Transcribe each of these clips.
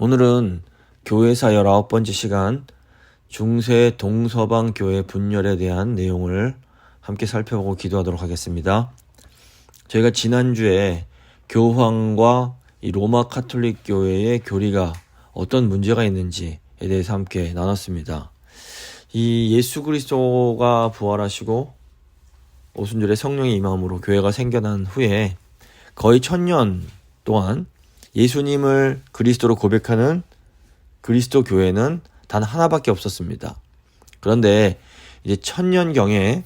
오늘은 교회사 19번째 시간 중세 동서방 교회 분열에 대한 내용을 함께 살펴보고 기도하도록 하겠습니다. 저희가 지난주에 교황과 이 로마 카톨릭 교회의 교리가 어떤 문제가 있는지에 대해서 함께 나눴습니다. 이 예수 그리스도가 부활하시고 오순절에 성령의 임함으로 교회가 생겨난 후에 거의 1000년 동안 예수님을 그리스도로 고백하는 그리스도 교회는 단 하나밖에 없었습니다. 그런데 이제 1000년경에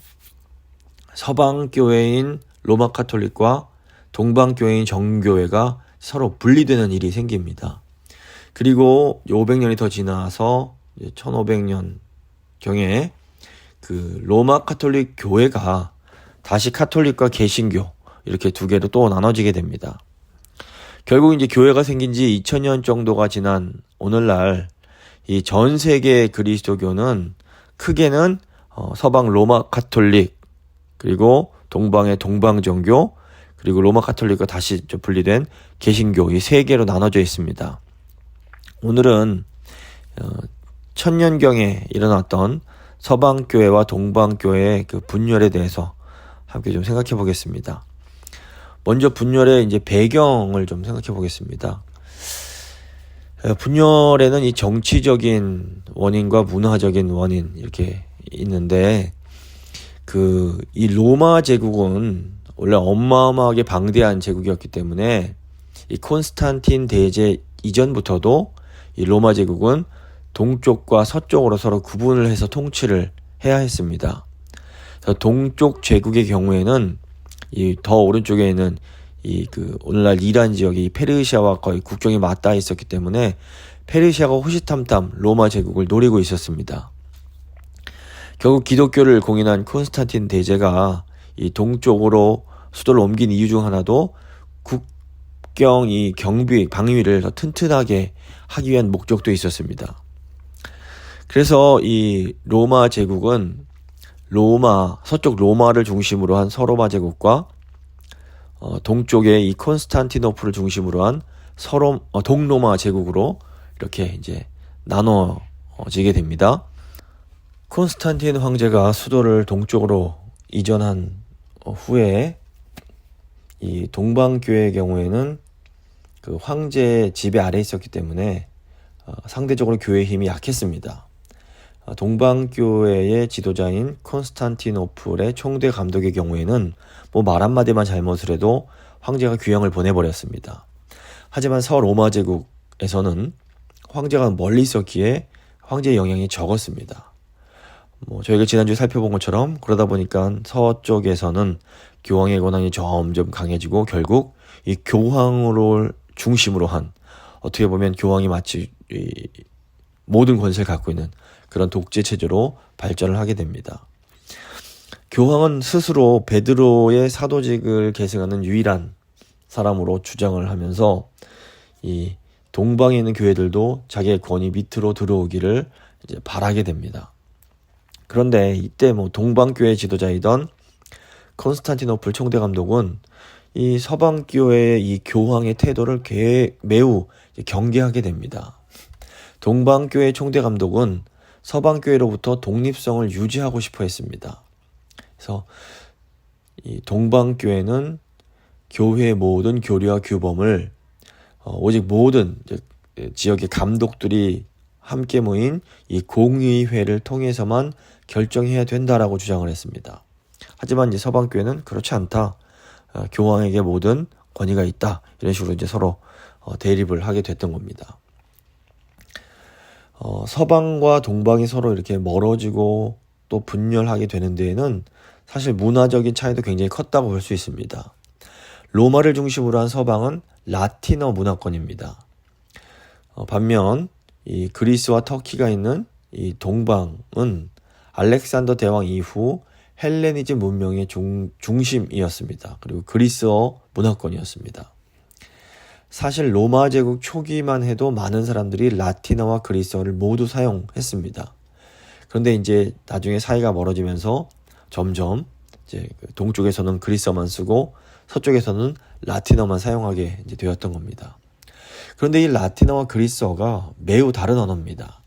서방 교회인 로마 카톨릭과 동방 교회인 정교회가 서로 분리되는 일이 생깁니다. 그리고 500년이 더 지나서 1500년경에 그 로마 카톨릭 교회가 다시 카톨릭과 개신교 이렇게 두 개로 또 나눠지게 됩니다. 결국 이제 교회가 생긴 지 2000년 정도가 지난 오늘날 이 전 세계 그리스도교는 크게는 서방 로마 카톨릭, 그리고 동방의 동방정교, 그리고 로마 카톨릭과 다시 분리된 개신교, 이 세 개로 나눠져 있습니다. 오늘은 1000년경에 일어났던 서방교회와 동방교회의 그 분열에 대해서 함께 좀 생각해 보겠습니다. 먼저 분열의 이제 배경을 좀 생각해 보겠습니다. 분열에는 이 정치적인 원인과 문화적인 원인 이렇게 있는데, 이 로마 제국은 원래 어마어마하게 방대한 제국이었기 때문에 이 콘스탄틴 대제 이전부터도 이 로마 제국은 동쪽과 서쪽으로 서로 구분을 해서 통치를 해야 했습니다. 그래서 동쪽 제국의 경우에는 이 더 오른쪽에 있는 오늘날 이란 지역이 페르시아와 거의 국경이 맞닿아 있었기 때문에 페르시아가 호시탐탐 로마 제국을 노리고 있었습니다. 결국 기독교를 공인한 콘스탄틴 대제가 이 동쪽으로 수도를 옮긴 이유 중 하나도 국경 이 경비 방위를 더 튼튼하게 하기 위한 목적도 있었습니다. 그래서 이 로마 제국은 서쪽 로마를 중심으로 한 서로마 제국과 동쪽의 이 콘스탄티노플을 중심으로 한 동로마 제국으로 이렇게 이제 나눠지게 됩니다. 콘스탄틴 황제가 수도를 동쪽으로 이전한 후에 이 동방교회의 경우에는 그 황제의 지배 아래에 있었기 때문에 상대적으로 교회의 힘이 약했습니다. 동방교회의 지도자인 콘스탄티노플의 총대 감독의 경우에는 말 한마디만 잘못을 해도 황제가 귀양을 보내버렸습니다. 하지만 서로마 제국에서는 황제가 멀리 있었기에 황제의 영향이 적었습니다. 저희가 지난주에 살펴본 것처럼 그러다 보니까 서쪽에서는 교황의 권한이 점점 강해지고 결국 이 교황을 중심으로 한, 어떻게 보면 교황이 마치 모든 권세를 갖고 있는 그런 독재 체제로 발전을 하게 됩니다. 교황은 스스로 베드로의 사도직을 계승하는 유일한 사람으로 주장을 하면서 이 동방에 있는 교회들도 자기의 권위 밑으로 들어오기를 이제 바라게 됩니다. 그런데 이때 동방교회 지도자이던 콘스탄티노플 총대 감독은 이 서방교회의 이 교황의 태도를 매우 경계하게 됩니다. 동방교회 총대 감독은 서방교회로부터 독립성을 유지하고 싶어 했습니다. 그래서 이 동방교회는 교회의 모든 교리와 규범을 오직 모든 지역의 감독들이 함께 모인 이 공의회를 통해서만 결정해야 된다라고 주장을 했습니다. 하지만 이제 서방교회는 그렇지 않다. 교황에게 모든 권위가 있다. 이런 식으로 이제 서로 대립을 하게 됐던 겁니다. 서방과 동방이 서로 이렇게 멀어지고 또 분열하게 되는 데에는 사실 문화적인 차이도 굉장히 컸다고 볼 수 있습니다. 로마를 중심으로 한 서방은 라틴어 문화권입니다. 반면 이 그리스와 터키가 있는 이 동방은 알렉산더 대왕 이후 헬레니즘 문명의 중심이었습니다. 그리고 그리스어 문화권이었습니다. 사실 로마 제국 초기만 해도 많은 사람들이 라틴어와 그리스어를 모두 사용했습니다. 그런데 이제 나중에 사이가 멀어지면서 점점 이제 동쪽에서는 그리스어만 쓰고 서쪽에서는 라틴어만 사용하게 이제 되었던 겁니다. 그런데 이 라틴어와 그리스어가 매우 다른 언어입니다.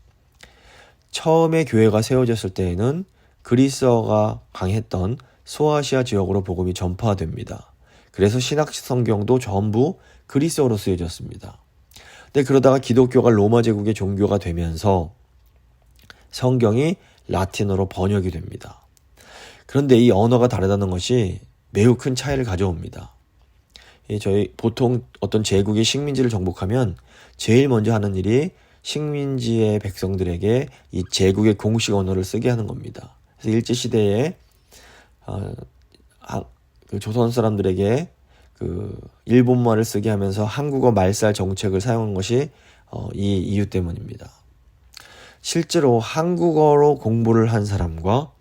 처음에 교회가 세워졌을 때에는 그리스어가 강했던 소아시아 지역으로 복음이 전파됩니다. 그래서 신약 성경도 전부 그리스어로 쓰여졌습니다. 근데 그러다가 기독교가 로마 제국의 종교가 되면서 성경이 라틴어로 번역이 됩니다. 그런데 이 언어가 다르다는 것이 매우 큰 차이를 가져옵니다. 저희 보통 어떤 제국의 식민지를 정복하면 제일 먼저 하는 일이 식민지의 백성들에게 이 제국의 공식 언어를 쓰게 하는 겁니다. 그래서 일제시대에 그 조선 사람들에게 그 일본말을 쓰게 하면서 한국어 말살 정책을 사용한 것이 이 이유 때문입니다. 실제로 한국어로 공부를 한 사람과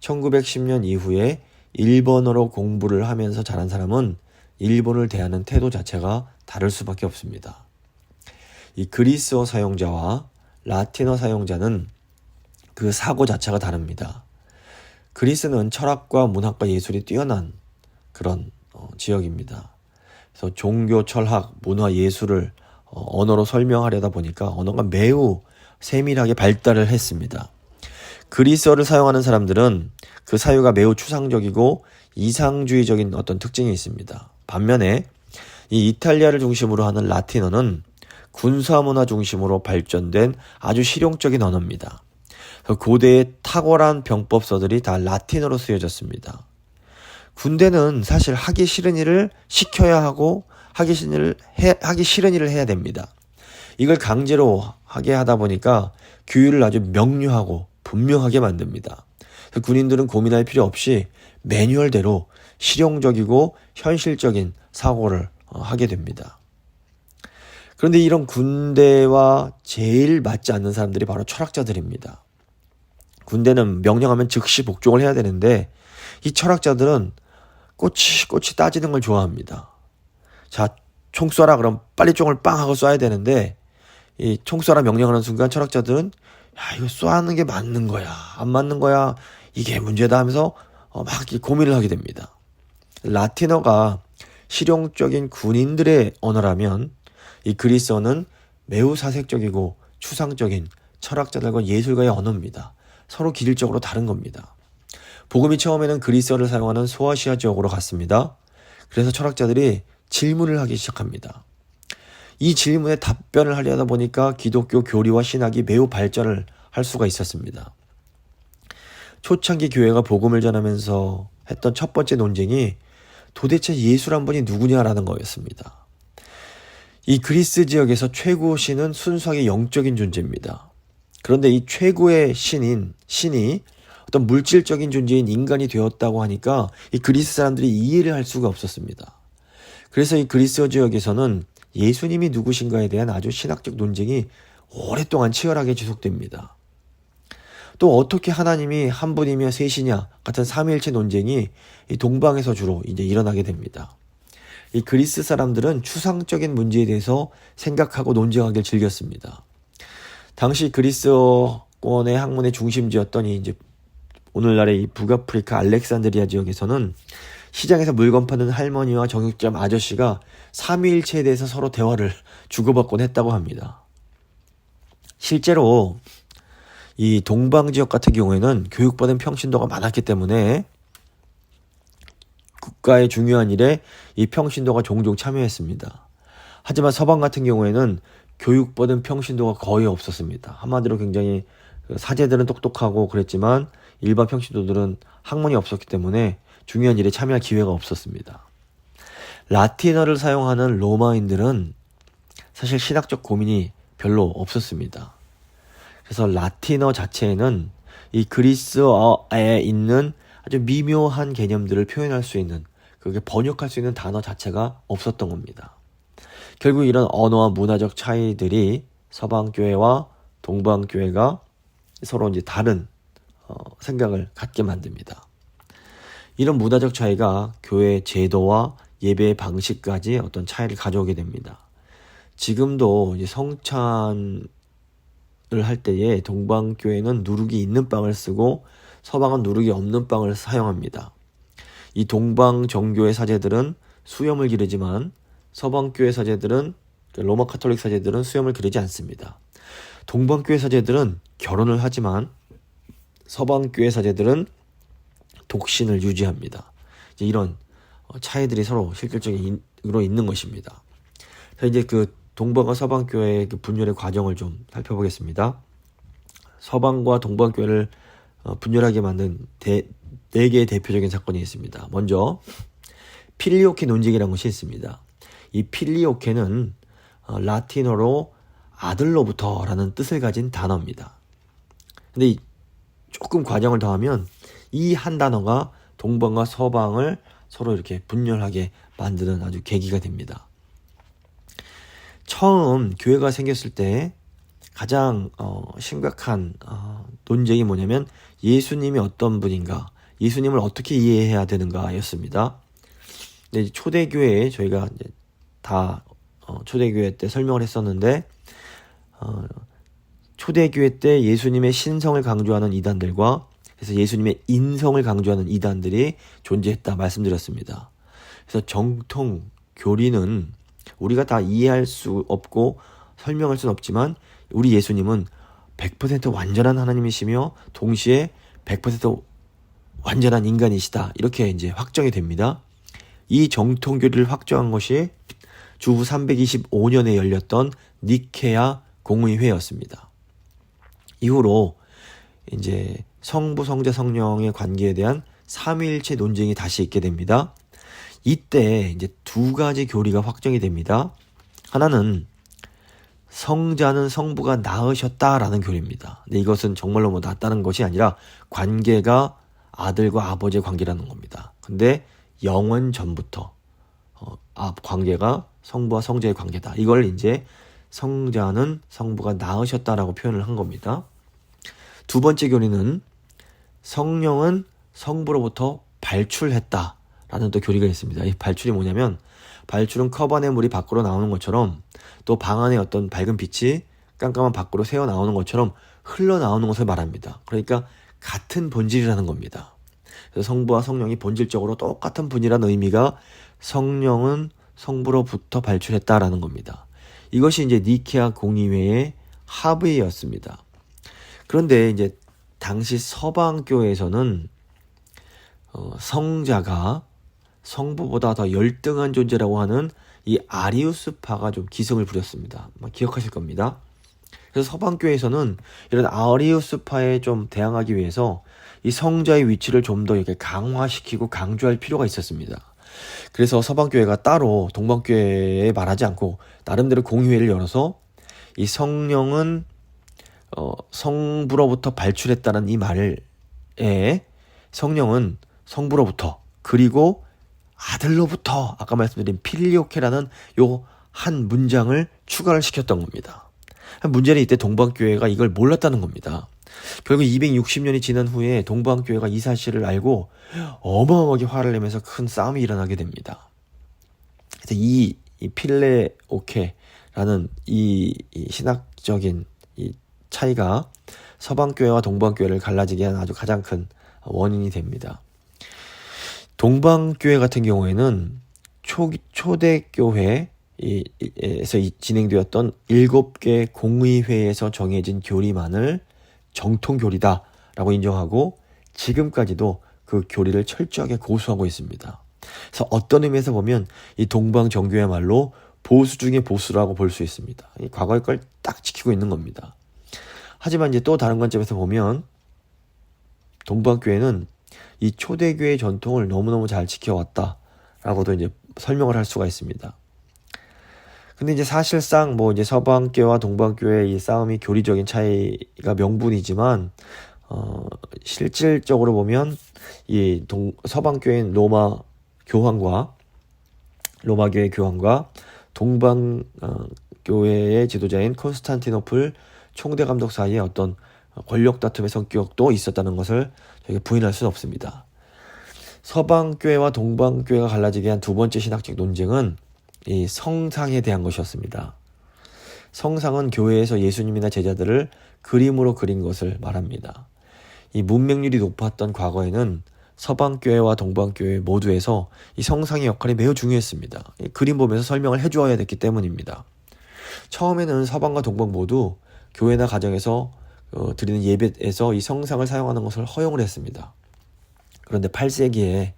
1910년 이후에 일본어로 공부를 하면서 자란 사람은 일본을 대하는 태도 자체가 다를 수밖에 없습니다. 이 그리스어 사용자와 라틴어 사용자는 그 사고 자체가 다릅니다. 그리스는 철학과 문학과 예술이 뛰어난 그런 지역입니다. 그래서 종교, 철학, 문화, 예술을 언어로 설명하려다 보니까 언어가 매우 세밀하게 발달을 했습니다. 그리스어를 사용하는 사람들은 그 사유가 매우 추상적이고 이상주의적인 어떤 특징이 있습니다. 반면에 이 이탈리아를 중심으로 하는 라틴어는 군사문화 중심으로 발전된 아주 실용적인 언어입니다. 고대의 탁월한 병법서들이 다 라틴어로 쓰여졌습니다. 군대는 사실 하기 싫은 일을 시켜야 하고 하기 싫은 일을 해야 됩니다. 이걸 강제로 하게 하다 보니까 규율을 아주 명료하고 분명하게 만듭니다. 군인들은 고민할 필요 없이 매뉴얼대로 실용적이고 현실적인 사고를 하게 됩니다. 그런데 이런 군대와 제일 맞지 않는 사람들이 바로 철학자들입니다. 군대는 명령하면 즉시 복종을 해야 되는데 이 철학자들은 꼬치꼬치 따지는 걸 좋아합니다. 자, 총 쏴라 그럼 빨리 총을 빵 하고 쏴야 되는데 이 총 쏴라 명령하는 순간 철학자들은 야, 이거 쏘는 게 맞는 거야 안 맞는 거야 이게 문제다 하면서 막 고민을 하게 됩니다. 라틴어가 실용적인 군인들의 언어라면 이 그리스어는 매우 사색적이고 추상적인 철학자들과 예술가의 언어입니다. 서로 기질적으로 다른 겁니다. 복음이 처음에는 그리스어를 사용하는 소아시아 지역으로 갔습니다. 그래서 철학자들이 질문을 하기 시작합니다. 이 질문에 답변을 하려다 보니까 기독교 교리와 신학이 매우 발전을 할 수가 있었습니다. 초창기 교회가 복음을 전하면서 했던 첫 번째 논쟁이 도대체 예수란 분이 누구냐라는 거였습니다. 이 그리스 지역에서 최고 신은 순수하게 영적인 존재입니다. 그런데 이 최고의 신이 어떤 물질적인 존재인 인간이 되었다고 하니까 이 그리스 사람들이 이해를 할 수가 없었습니다. 그래서 이 그리스 지역에서는 예수님이 누구신가에 대한 아주 신학적 논쟁이 오랫동안 치열하게 지속됩니다. 또 어떻게 하나님이 한 분이며 셋이냐 같은 삼위일체 논쟁이 이 동방에서 주로 이제 일어나게 됩니다. 이 그리스 사람들은 추상적인 문제에 대해서 생각하고 논쟁하기를 즐겼습니다. 당시 그리스어권의 학문의 중심지였던 이제 오늘날의 이 북아프리카 알렉산드리아 지역에서는 시장에서 물건 파는 할머니와 정육점 아저씨가 삼위일체에 대해서 서로 대화를 주고받곤 했다고 합니다. 실제로 이 동방 지역 같은 경우에는 교육받은 평신도가 많았기 때문에 국가의 중요한 일에 이 평신도가 종종 참여했습니다. 하지만 서방 같은 경우에는 교육받은 평신도가 거의 없었습니다. 한마디로 굉장히 사제들은 똑똑하고 그랬지만 일반 평신도들은 학문이 없었기 때문에 중요한 일에 참여할 기회가 없었습니다. 라틴어를 사용하는 로마인들은 사실 신학적 고민이 별로 없었습니다. 그래서 라틴어 자체에는 이 그리스어에 있는 아주 미묘한 개념들을 표현할 수 있는, 그게 번역할 수 있는 단어 자체가 없었던 겁니다. 결국 이런 언어와 문화적 차이들이 서방교회와 동방교회가 서로 이제 다른 생각을 갖게 만듭니다. 이런 문화적 차이가 교회 제도와 예배의 방식까지 어떤 차이를 가져오게 됩니다. 지금도 이제 성찬을 할 때에 동방교회는 누룩이 있는 빵을 쓰고 서방은 누룩이 없는 빵을 사용합니다. 이 동방 정교회 사제들은 수염을 기르지만 서방교회 사제들은 로마 카톨릭 사제들은 수염을 기르지 않습니다. 동방교회 사제들은 결혼을 하지만 서방교회 사제들은 독신을 유지합니다. 이제 이런 차이들이 서로 실질적으로 있는 것입니다. 자, 이제 그 동방과 서방교회의 그 분열의 과정을 좀 살펴보겠습니다. 서방과 동방교회를 분열하게 만든 네 개의 대표적인 사건이 있습니다. 먼저 필리오케 논쟁이라는 것이 있습니다. 이 필리오케는 라틴어로 아들로부터라는 뜻을 가진 단어입니다. 근데 조금 과정을 더하면 이 한 단어가 동방과 서방을 서로 이렇게 분열하게 만드는 아주 계기가 됩니다. 처음 교회가 생겼을 때 가장 심각한 논쟁이 뭐냐면 예수님이 어떤 분인가, 예수님을 어떻게 이해해야 되는가 였습니다. 근데 초대교회에 저희가 이제 다 초대교회 때 설명을 했었는데 초대교회 때 예수님의 신성을 강조하는 이단들과 그래서 예수님의 인성을 강조하는 이단들이 존재했다 말씀드렸습니다. 그래서 정통 교리는 우리가 다 이해할 수 없고 설명할 수는 없지만 우리 예수님은 100% 완전한 하나님이시며 동시에 100% 완전한 인간이시다. 이렇게 이제 확정이 됩니다. 이 정통 교리를 확정한 것이 주후 325년에 열렸던 니케아 공의회였습니다. 이후로 이제 성부, 성자, 성령의 관계에 대한 삼위일체 논쟁이 다시 있게 됩니다. 이때 이제 두 가지 교리가 확정이 됩니다. 하나는 성자는 성부가 낳으셨다라는 교리입니다. 근데 이것은 정말로 뭐 낳았다는 것이 아니라 관계가 아들과 아버지의 관계라는 겁니다. 근데 영원 전부터 관계가 성부와 성자의 관계다. 이걸 이제 성자는 성부가 낳으셨다라고 표현을 한 겁니다. 두 번째 교리는 성령은 성부로부터 발출했다라는 또 교리가 있습니다. 이 발출이 뭐냐면 발출은 컵 안의 물이 밖으로 나오는 것처럼 또 방 안에 어떤 밝은 빛이 깜깜한 밖으로 새어 나오는 것처럼 흘러나오는 것을 말합니다. 그러니까 같은 본질이라는 겁니다. 그래서 성부와 성령이 본질적으로 똑같은 분이라는 의미가 성령은 성부로부터 발출했다라는 겁니다. 이것이 이제 니케아 공의회의 합의였습니다. 그런데 이제 당시 서방교회에서는 성자가 성부보다 더 열등한 존재라고 하는 이 아리우스파가 좀 기승을 부렸습니다. 기억하실 겁니다. 그래서 서방교회에서는 이런 아리우스파에 좀 대항하기 위해서 이 성자의 위치를 좀 더 이렇게 강화시키고 강조할 필요가 있었습니다. 그래서 서방교회가 따로 동방교회에 말하지 않고 나름대로 공의회를 열어서 이 성령은 성부로부터 발출했다는 이 말에 성령은 성부로부터 그리고 아들로부터 아까 말씀드린 필리오케라는 요 한 문장을 추가를 시켰던 겁니다. 문제는 이때 동방교회가 이걸 몰랐다는 겁니다. 결국 260년이 지난 후에 동방교회가 이 사실을 알고 어마어마하게 화를 내면서 큰 싸움이 일어나게 됩니다. 그래서 이 필레오케라는 이 신학적인 이 차이가 서방교회와 동방교회를 갈라지게 한 아주 가장 큰 원인이 됩니다. 동방교회 같은 경우에는 초대교회에서 진행되었던 7개 공의회에서 정해진 교리만을 정통교리다라고 인정하고 지금까지도 그 교리를 철저하게 고수하고 있습니다. 그래서 어떤 의미에서 보면 이 동방정교회야말로 보수 중에 보수라고 볼 수 있습니다. 이 과거의 걸 딱 지키고 있는 겁니다. 하지만 이제 또 다른 관점에서 보면 동방교회는 이 초대교회의 전통을 너무너무 잘 지켜왔다라고도 이제 설명을 할 수가 있습니다. 근데 이제 사실상 뭐 이제 서방교회와 동방교회의 이 싸움이 교리적인 차이가 명분이지만 실질적으로 보면 이 서방교회인 로마교회 교황과 동방교회의 지도자인 콘스탄티노플 총대감독 사이에 어떤 권력 다툼의 성격도 있었다는 것을 저희가 부인할 수는 없습니다. 서방교회와 동방교회가 갈라지게 한 두 번째 신학적 논쟁은 이 성상에 대한 것이었습니다. 성상은 교회에서 예수님이나 제자들을 그림으로 그린 것을 말합니다. 이 문맹률이 높았던 과거에는 서방교회와 동방교회 모두에서 이 성상의 역할이 매우 중요했습니다. 그림 보면서 설명을 해주어야 됐기 때문입니다. 처음에는 서방과 동방 모두 교회나 가정에서 드리는 예배에서 이 성상을 사용하는 것을 허용을 했습니다. 그런데 8세기에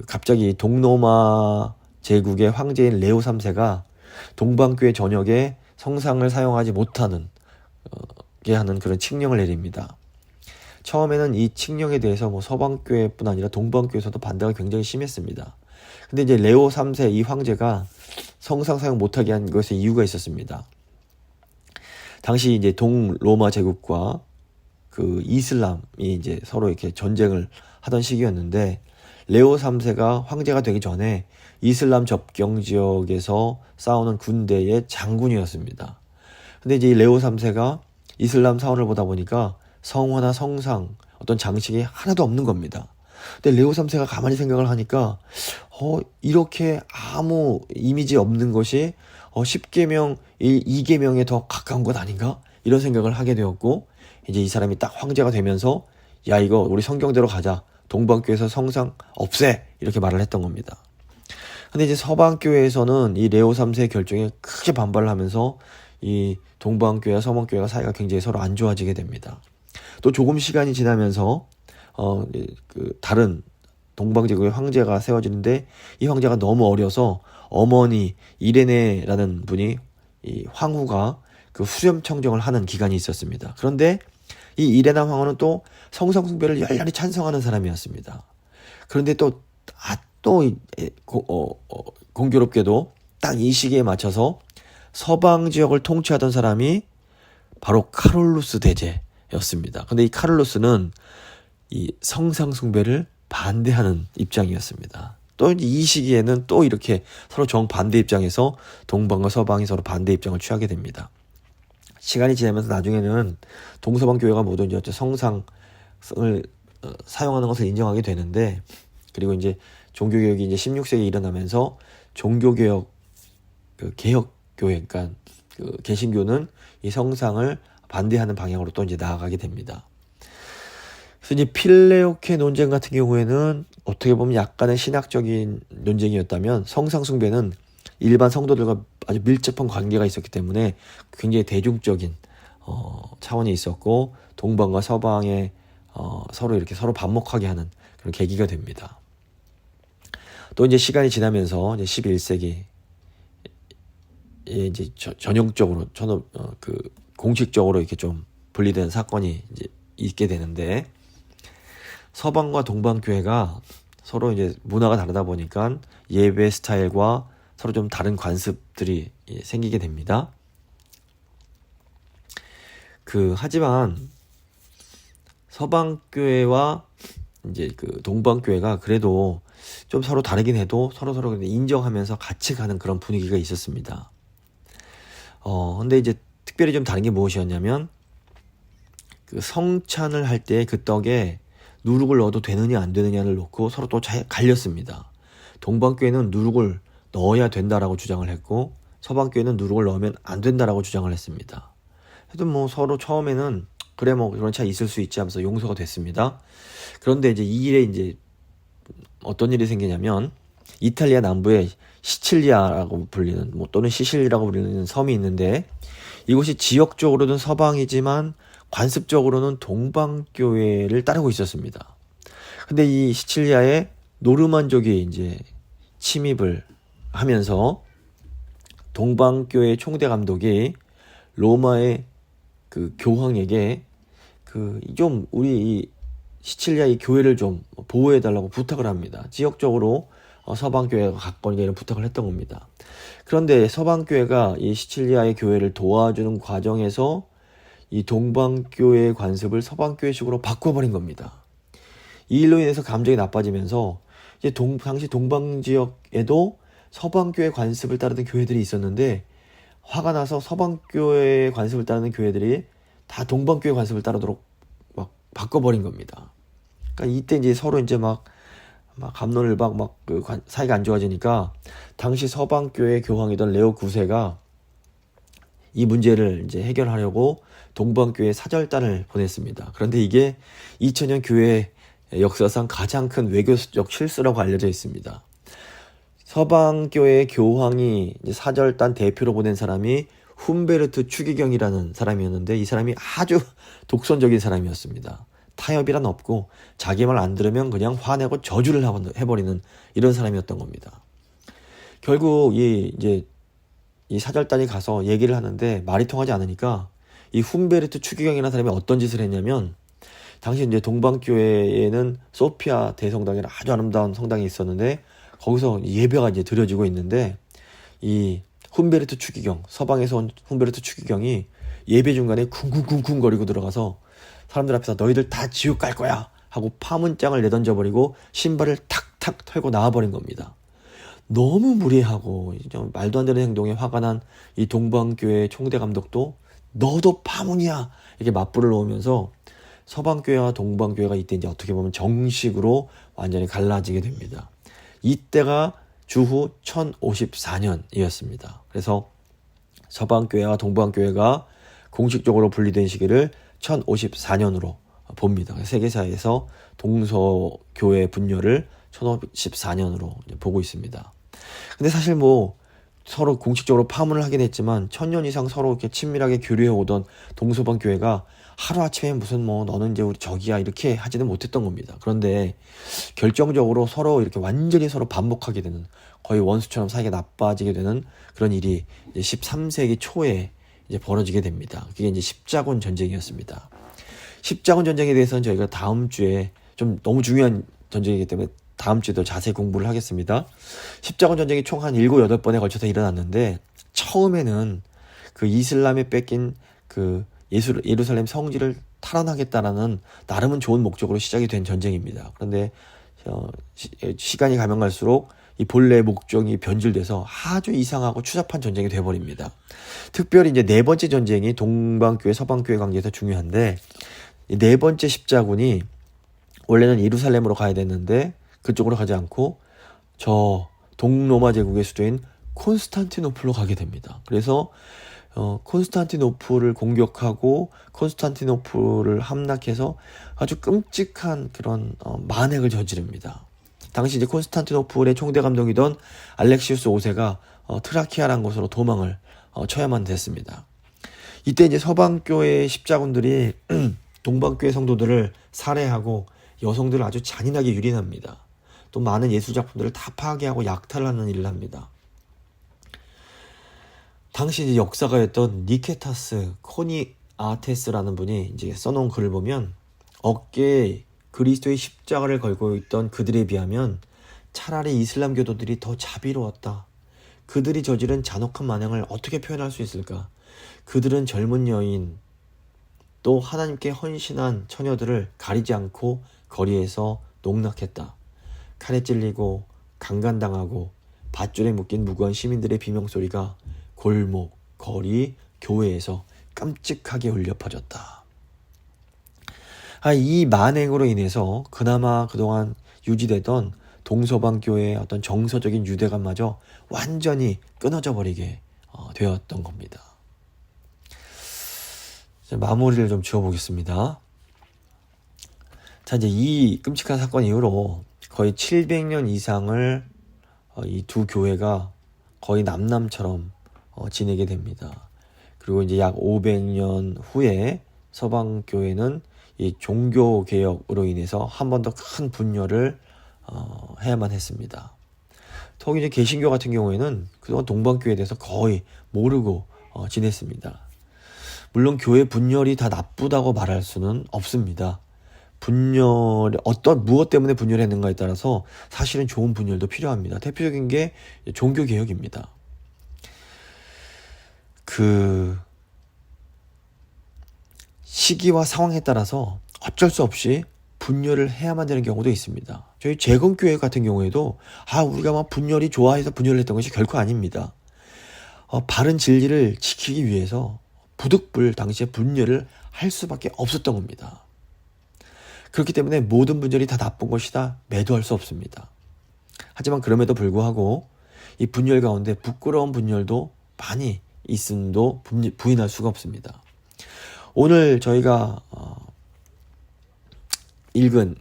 갑자기 동로마 제국의 황제인 레오 3세가 동방교회 전역에 성상을 사용하지 못하는 게 하는 그런 칙령을 내립니다. 처음에는 이 칙령에 대해서 서방교회뿐 아니라 동방교회에서도 반대가 굉장히 심했습니다. 근데 이제 레오 3세 이 황제가 성상 사용 못하게 한 것에 이유가 있었습니다. 당시 이제 동로마 제국과 그 이슬람이 이제 서로 이렇게 전쟁을 하던 시기였는데, 레오 3세가 황제가 되기 전에 이슬람 접경 지역에서 싸우는 군대의 장군이었습니다. 근데 이제 레오 3세가 이슬람 사원을 보다 보니까 성화나 성상, 어떤 장식이 하나도 없는 겁니다. 근데 레오 3세가 가만히 생각을 하니까 이렇게 아무 이미지 없는 것이 10계명, 2계명에 더 가까운 것 아닌가? 이런 생각을 하게 되었고, 이제 이 사람이 딱 황제가 되면서 야, 이거 우리 성경대로 가자. 동방교회에서 성상 없애! 이렇게 말을 했던 겁니다. 근데 이제 서방교회에서는 이 레오 3세의 결정에 크게 반발을 하면서 이 동방교회와 서방교회가 사이가 굉장히 서로 안 좋아지게 됩니다. 또 조금 시간이 지나면서 다른 동방제국의 황제가 세워지는데, 이 황제가 너무 어려서 어머니 이레네라는 분이 이 황후가 그 후렴 청정을 하는 기간이 있었습니다. 그런데 이 이레나 황후는 또 성상 숭배를 열렬히 찬성하는 사람이었습니다. 그런데 또 공교롭게도 딱 이 시기에 맞춰서 서방 지역을 통치하던 사람이 바로 카롤루스 대제였습니다. 근데 이 카롤루스는 이 성상 숭배를 반대하는 입장이었습니다. 또 이 시기에는 또 이렇게 서로 정반대 입장에서 동방과 서방이 서로 반대 입장을 취하게 됩니다. 시간이 지나면서 나중에는 동서방 교회가 모두 이제 성상을 사용하는 것을 인정하게 되는데, 그리고 이제 종교개혁이 이제 16세기에 일어나면서 종교개혁 개혁교회, 그러니까 개신교는 이 성상을 반대하는 방향으로 또 이제 나아가게 됩니다. 그래서 이제 필레오케 논쟁 같은 경우에는 어떻게 보면 약간의 신학적인 논쟁이었다면, 성상 숭배는 일반 성도들과 아주 밀접한 관계가 있었기 때문에 굉장히 대중적인 차원이 있었고, 동방과 서방의 서로 반목하게 하는 그런 계기가 됩니다. 또 이제 시간이 지나면서 이제 11세기 이제 전형적으로 공식적으로 이렇게 좀 분리된 사건이 이제 있게 되는데, 서방과 동방 교회가 서로 이제 문화가 다르다 보니까 예배 스타일과 서로 좀 다른 관습들이 생기게 됩니다. 하지만 서방 교회와 이제 동방 교회가 그래도 좀 서로 다르긴 해도 서로 인정하면서 같이 가는 그런 분위기가 있었습니다. 근데 이제 특별히 좀 다른 게 무엇이었냐면, 성찬을 할 때 그 떡에 누룩을 넣어도 되느냐 안 되느냐를 놓고 서로 또 갈렸습니다. 동방교회는 누룩을 넣어야 된다라고 주장을 했고, 서방교회는 누룩을 넣으면 안 된다라고 주장을 했습니다. 그래도 서로 처음에는 그래 그런 차이 있을 수 있지 하면서 용서가 됐습니다. 그런데 이제 이 일에 이제 어떤 일이 생기냐면, 이탈리아 남부에 시칠리아라고 불리는 또는 시실리라고 불리는 섬이 있는데, 이곳이 지역적으로는 서방이지만 관습적으로는 동방교회를 따르고 있었습니다. 근데 이 시칠리아에 노르만족이 이제 침입을 하면서 동방교회 총대 감독이 로마의 교황에게 좀 우리 이 시칠리아 이 교회를 좀 보호해달라고 부탁을 합니다. 지역적으로 서방교회가 갖거니까 이런 부탁을 했던 겁니다. 그런데 서방교회가 이 시칠리아의 교회를 도와주는 과정에서 이 동방교회의 관습을 서방교회식으로 바꿔버린 겁니다. 이 일로 인해서 감정이 나빠지면서 이제 당시 동방지역에도 서방교회 관습을 따르던 교회들이 있었는데, 화가 나서 서방교회의 관습을 따르는 교회들이 다 동방교회 관습을 따르도록 막 바꿔버린 겁니다. 그러니까 이때 이제 서로 이제 막 갑론을박 사이가 안 좋아지니까, 당시 서방교회 교황이던 레오 9세가 이 문제를 이제 해결하려고 동방교회 사절단을 보냈습니다. 그런데 이게 2000년 교회 역사상 가장 큰 외교적 실수라고 알려져 있습니다. 서방교회 교황이 이제 사절단 대표로 보낸 사람이 훈베르트 추기경이라는 사람이었는데, 이 사람이 아주 독선적인 사람이었습니다. 타협이란 없고 자기 말 안 들으면 그냥 화내고 저주를 해버리는 이런 사람이었던 겁니다. 결국 이제 이 사절단이 가서 얘기를 하는데 말이 통하지 않으니까 이 훈베르트 추기경이라는 사람이 어떤 짓을 했냐면, 당시 이제 동방교회에는 소피아 대성당이라는 아주 아름다운 성당이 있었는데 거기서 예배가 이제 드려지고 있는데, 이 훈베르트 추기경, 서방에서 온 훈베르트 추기경이 예배 중간에 쿵쿵쿵쿵 거리고 들어가서 사람들 앞에서 너희들 다 지옥 갈 거야 하고 파문장을 내던져버리고 신발을 탁탁 털고 나와버린 겁니다. 너무 무례하고 말도 안 되는 행동에 화가 난 이 동방교회 총대감독도 너도 파문이야 이렇게 맞불을 놓으면서 서방교회와 동방교회가 이때 이제 어떻게 보면 정식으로 완전히 갈라지게 됩니다. 이때가 주후 1054년이었습니다. 그래서 서방교회와 동방교회가 공식적으로 분리된 시기를 1054년으로 봅니다. 세계사에서 동서교회 분열을 1054년으로 보고 있습니다. 근데 사실 서로 공식적으로 파문을 하긴 했지만 1000년 이상 서로 이렇게 친밀하게 교류해 오던 동서방 교회가 하루아침에 무슨 너는 이제 우리 적이야 이렇게 하지는 못했던 겁니다. 그런데 결정적으로 서로 이렇게 완전히 서로 반목하게 되는, 거의 원수처럼 사이가 나빠지게 되는 그런 일이 이제 13세기 초에 이제 벌어지게 됩니다. 그게 이제 십자군 전쟁이었습니다. 십자군 전쟁에 대해서는 저희가 다음 주에, 좀 너무 중요한 전쟁이기 때문에 다음 주에 더 자세히 공부를 하겠습니다. 십자군 전쟁이 총 한 7, 8번에 걸쳐서 일어났는데, 처음에는 그 이슬람에 뺏긴 그 예루살렘 성지를 탈환하겠다라는 나름은 좋은 목적으로 시작이 된 전쟁입니다. 그런데 시간이 가면 갈수록 이 본래의 목적이 변질돼서 아주 이상하고 추잡한 전쟁이 돼버립니다. 특별히 이제 네 번째 전쟁이 동방교회 서방교회 관계에서 중요한데, 이 네 번째 십자군이 원래는 예루살렘으로 가야 됐는데 그쪽으로 가지 않고 저 동로마 제국의 수도인 콘스탄티노플로 가게 됩니다. 그래서 콘스탄티노플을 공격하고 콘스탄티노플을 함락해서 아주 끔찍한 그런 만행을 저지릅니다. 당시 이제 콘스탄티노플의 총대 감독이던 알렉시우스 5세가 트라키아라는 곳으로 도망을 쳐야만 됐습니다. 이때 이제 서방교회 십자군들이 동방교회 성도들을 살해하고 여성들을 아주 잔인하게 유린합니다. 또 많은 예술작품들을 다 파괴하고 약탈하는 일을 합니다. 당시 이제 역사가였던 니케타스 코니아테스라는 분이 이제 써놓은 글을 보면, 어깨에 그리스도의 십자가를 걸고 있던 그들에 비하면 차라리 이슬람 교도들이 더 자비로웠다. 그들이 저지른 잔혹한 만행을 어떻게 표현할 수 있을까? 그들은 젊은 여인, 또 하나님께 헌신한 처녀들을 가리지 않고 거리에서 농락했다. 칼에 찔리고 강간당하고 밧줄에 묶인 무고한 시민들의 비명소리가 골목, 거리, 교회에서 깜찍하게 울려 퍼졌다. 이 만행으로 인해서 그나마 그동안 유지되던 동서방 교회의 어떤 정서적인 유대감마저 완전히 끊어져 버리게 되었던 겁니다. 마무리를 좀 지어보겠습니다. 자, 이제 이 끔찍한 사건 이후로 거의 700년 이상을 이 두 교회가 거의 남남처럼 지내게 됩니다. 그리고 이제 약 500년 후에 서방 교회는 이 종교 개혁으로 인해서 한 번 더 큰 분열을 해야만 했습니다. 특히 이제 개신교 같은 경우에는 그동안 동방교회에 대해서 거의 모르고 지냈습니다. 물론 교회 분열이 다 나쁘다고 말할 수는 없습니다. 무엇 때문에 분열했는가에 따라서 사실은 좋은 분열도 필요합니다. 대표적인 게 종교개혁입니다. 그 시기와 상황에 따라서 어쩔 수 없이 분열을 해야만 되는 경우도 있습니다. 저희 재건교회 같은 경우에도 우리가 막 분열이 좋아해서 분열을 했던 것이 결코 아닙니다. 바른 진리를 지키기 위해서 부득불 당시에 분열을 할 수밖에 없었던 겁니다. 그렇기 때문에 모든 분열이 다 나쁜 것이다 매도할 수 없습니다. 하지만 그럼에도 불구하고 이 분열 가운데 부끄러운 분열도 많이 있음도 부인할 수가 없습니다. 오늘 저희가 읽은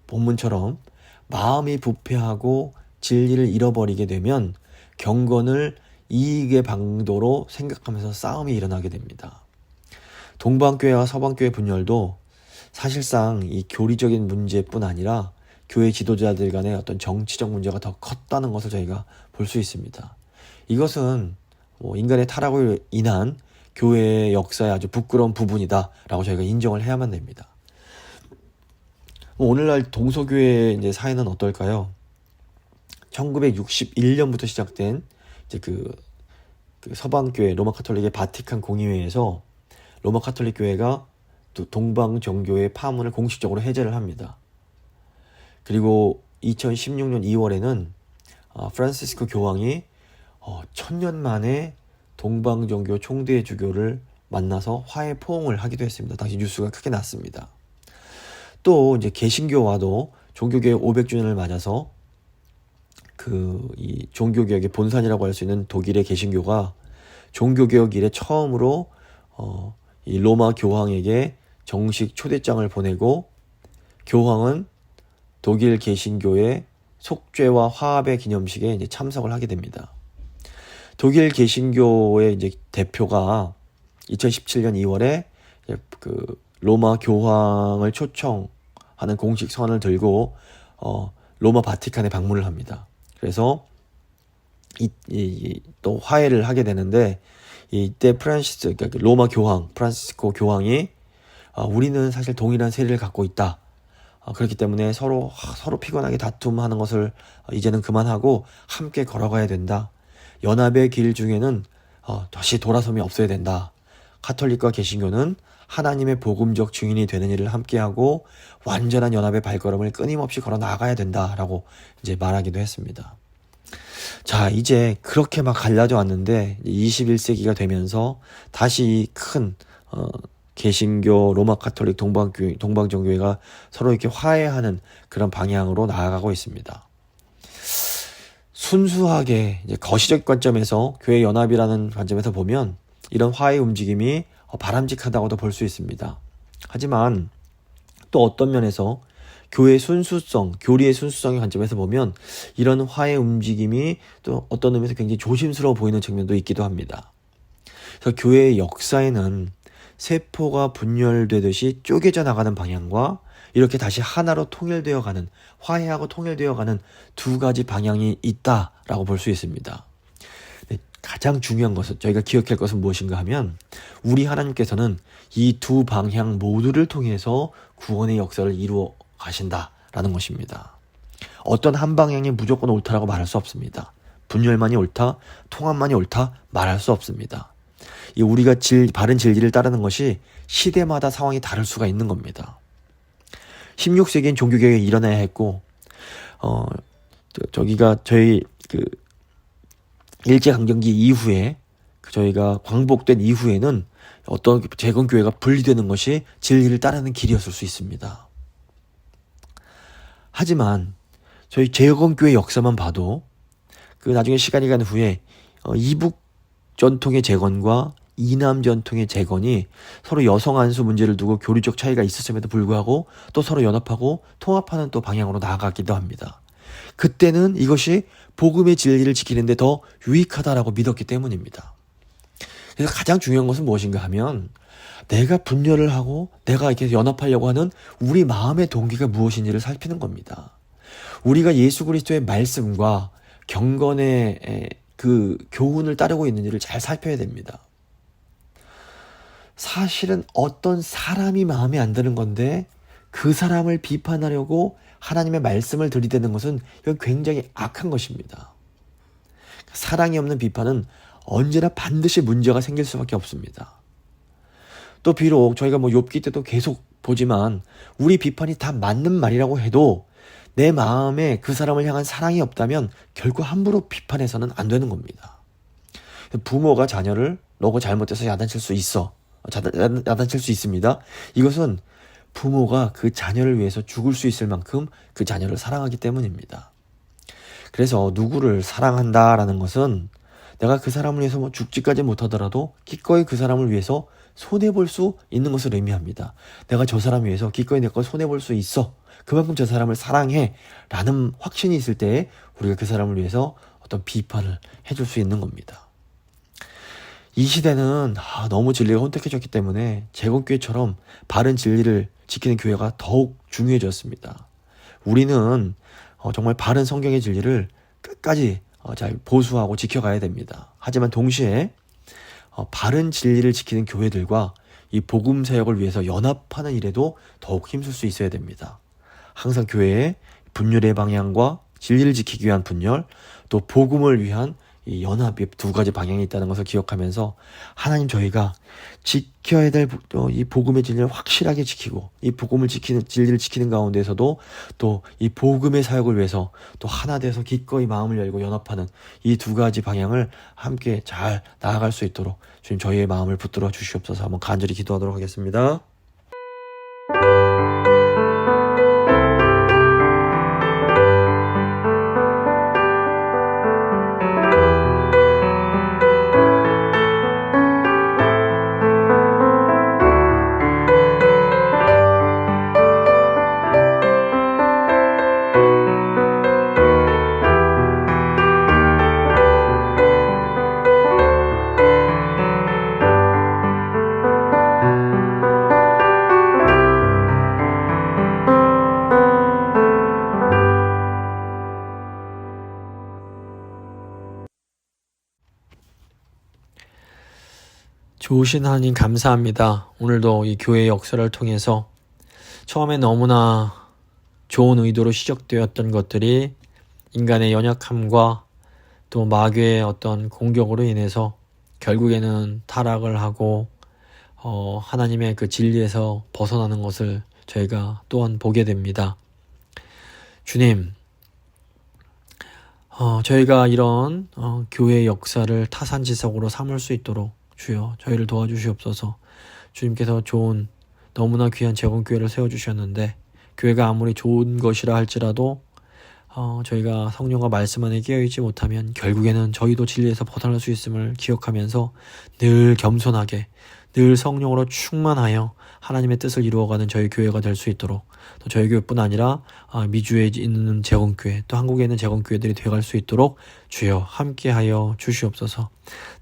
본문처럼 마음이 부패하고 진리를 잃어버리게 되면 경건을 이익의 방도로 생각하면서 싸움이 일어나게 됩니다. 동방교회와 서방교회 분열도 사실상 이 교리적인 문제뿐 아니라 교회 지도자들 간의 어떤 정치적 문제가 더 컸다는 것을 저희가 볼 수 있습니다. 이것은 인간의 타락으로 인한 교회의 역사의 아주 부끄러운 부분이다라고 저희가 인정을 해야만 됩니다. 오늘날 동서교회의 이제 사회는 어떨까요? 1961년부터 시작된 이제 그 서방교회 로마 카톨릭의 바티칸 공의회에서 로마 카톨릭 교회가 동방 정교의 파문을 공식적으로 해제를 합니다. 그리고 2016년 2월에는 프란시스코 교황이 1000년 만에 동방 정교 총대 주교를 만나서 화해 포옹을 하기도 했습니다. 당시 뉴스가 크게 났습니다. 또 이제 개신교와도 종교개혁 500주년을 맞아서 이 종교개혁의 본산이라고 할 수 있는 독일의 개신교가 종교개혁 이래 처음으로 이 로마 교황에게 정식 초대장을 보내고 교황은 독일 개신교의 속죄와 화합의 기념식에 이제 참석을 하게 됩니다. 독일 개신교의 이제 대표가 2017년 2월에 그 로마 교황을 초청하는 공식 선을 들고 로마 바티칸에 방문을 합니다. 그래서 또 화해를 하게 되는데 이때 그러니까 로마 교황 프란시스코 교황이 우리는 사실 동일한 세리를 갖고 있다. 그렇기 때문에 서로 피곤하게 다툼하는 것을 이제는 그만하고 함께 걸어가야 된다. 연합의 길 중에는 다시 돌아섬이 없어야 된다. 카톨릭과 개신교는 하나님의 복음적 증인이 되는 일을 함께하고 완전한 연합의 발걸음을 끊임없이 걸어 나가야 된다라고 이제 말하기도 했습니다. 자, 이제 그렇게 막 갈라져 왔는데 21세기가 되면서 다시 큰 개신교, 로마 카톨릭, 동방정교회가 서로 이렇게 화해하는 그런 방향으로 나아가고 있습니다. 순수하게 이제 거시적 관점에서 교회 연합이라는 관점에서 보면 이런 화해 움직임이 바람직하다고도 볼 수 있습니다. 하지만 또 어떤 면에서 교회의 순수성, 교리의 순수성의 관점에서 보면 이런 화해 움직임이 또 어떤 의미에서 굉장히 조심스러워 보이는 측면도 있기도 합니다. 그래서 교회의 역사에는 세포가 분열되듯이 쪼개져 나가는 방향과 이렇게 다시 하나로 통일되어가는, 화해하고 통일되어가는 두 가지 방향이 있다라고 볼 수 있습니다. 가장 중요한 것은, 저희가 기억할 것은 무엇인가 하면 우리 하나님께서는 이 두 방향 모두를 통해서 구원의 역사를 이루어 가신다라는 것입니다. 어떤 한 방향이 무조건 옳다라고 말할 수 없습니다. 분열만이 옳다, 통합만이 옳다 말할 수 없습니다. 우리가 바른 진리를 따르는 것이 시대마다 상황이 다를 수가 있는 겁니다. 16세기엔 종교개혁이 일어나야 했고 저희가 저희 일제강점기 이후에 저희가 광복된 이후에는 어떤 재건교회가 분리되는 것이 진리를 따르는 길이었을 수 있습니다. 하지만 저희 재건교회 역사만 봐도 나중에 시간이 간 후에 이북 전통의 재건과 이남 전통의 재건이 서로 여성 안수 문제를 두고 교리적 차이가 있었음에도 불구하고 또 서로 연합하고 통합하는 또 방향으로 나아가기도 합니다. 그때는 이것이 복음의 진리를 지키는데 더 유익하다라고 믿었기 때문입니다. 그래서 가장 중요한 것은 무엇인가 하면 내가 분열을 하고 내가 이렇게 연합하려고 하는 우리 마음의 동기가 무엇인지를 살피는 겁니다. 우리가 예수 그리스도의 말씀과 경건의 그 교훈을 따르고 있는지를 잘 살펴야 됩니다. 사실은 어떤 사람이 마음에 안 드는 건데 그 사람을 비판하려고 하나님의 말씀을 들이대는 것은 이건 굉장히 악한 것입니다. 사랑이 없는 비판은 언제나 반드시 문제가 생길 수밖에 없습니다. 또 비록 저희가 욥기 때도 계속 보지만 우리 비판이 다 맞는 말이라고 해도 내 마음에 그 사람을 향한 사랑이 없다면 결코 함부로 비판해서는 안 되는 겁니다. 부모가 자녀를 너가 잘못해서 야단칠 수 있습니다. 이것은 부모가 그 자녀를 위해서 죽을 수 있을 만큼 그 자녀를 사랑하기 때문입니다. 그래서 누구를 사랑한다라는 것은 내가 그 사람을 위해서 죽지까지 못하더라도 기꺼이 그 사람을 위해서 손해볼 수 있는 것을 의미합니다. 내가 저 사람 위해서 기꺼이 내 걸 손해볼 수 있어. 그만큼 저 사람을 사랑해. 라는 확신이 있을 때 우리가 그 사람을 위해서 어떤 비판을 해줄 수 있는 겁니다. 이 시대는 너무 진리가 혼탁해졌기 때문에 제국교회처럼 바른 진리를 지키는 교회가 더욱 중요해졌습니다. 우리는 정말 바른 성경의 진리를 끝까지 잘 보수하고 지켜가야 됩니다. 하지만 동시에 바른 진리를 지키는 교회들과 이 복음 사역을 위해서 연합하는 일에도 더욱 힘쓸 수 있어야 됩니다. 항상 교회의 분열의 방향과 진리를 지키기 위한 분열, 또 복음을 위한 이 연합의 두 가지 방향이 있다는 것을 기억하면서 하나님, 저희가 지켜야 될 이 복음의 진리를 확실하게 지키고 이 복음을 지키는 진리를 지키는 가운데서도 또 이 복음의 사역을 위해서 또 하나 돼서 기꺼이 마음을 열고 연합하는 이 두 가지 방향을 함께 잘 나아갈 수 있도록 주님, 저희의 마음을 붙들어 주시옵소서. 한번 간절히 기도하도록 하겠습니다. 좋으신 하나님, 감사합니다. 오늘도 이 교회의 역사를 통해서 처음에 너무나 좋은 의도로 시작되었던 것들이 인간의 연약함과 또 마귀의 어떤 공격으로 인해서 결국에는 타락을 하고 하나님의 그 진리에서 벗어나는 것을 저희가 또한 보게 됩니다. 주님, 저희가 이런 교회의 역사를 타산지석으로 삼을 수 있도록 주여 저희를 도와주시옵소서. 주님께서 좋은 너무나 귀한 제공교회를 세워주셨는데 교회가 아무리 좋은 것이라 할지라도 저희가 성령과 말씀 안에 깨어있지 못하면 결국에는 저희도 진리에서 벗어날 수 있음을 기억하면서 늘 겸손하게 늘 성령으로 충만하여 하나님의 뜻을 이루어가는 저희 교회가 될 수 있도록, 또 저희 교회뿐 아니라 미주에 있는 제공교회, 또 한국에 있는 제공교회들이 되어갈 수 있도록 주여 함께하여 주시옵소서.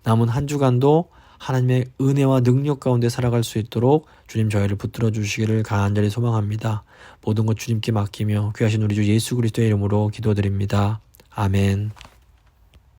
남은 한 주간도 하나님의 은혜와 능력 가운데 살아갈 수 있도록 주님 저희를 붙들어 주시기를 간절히 소망합니다. 모든 것 주님께 맡기며 귀하신 우리 주 예수 그리스도의 이름으로 기도드립니다. 아멘.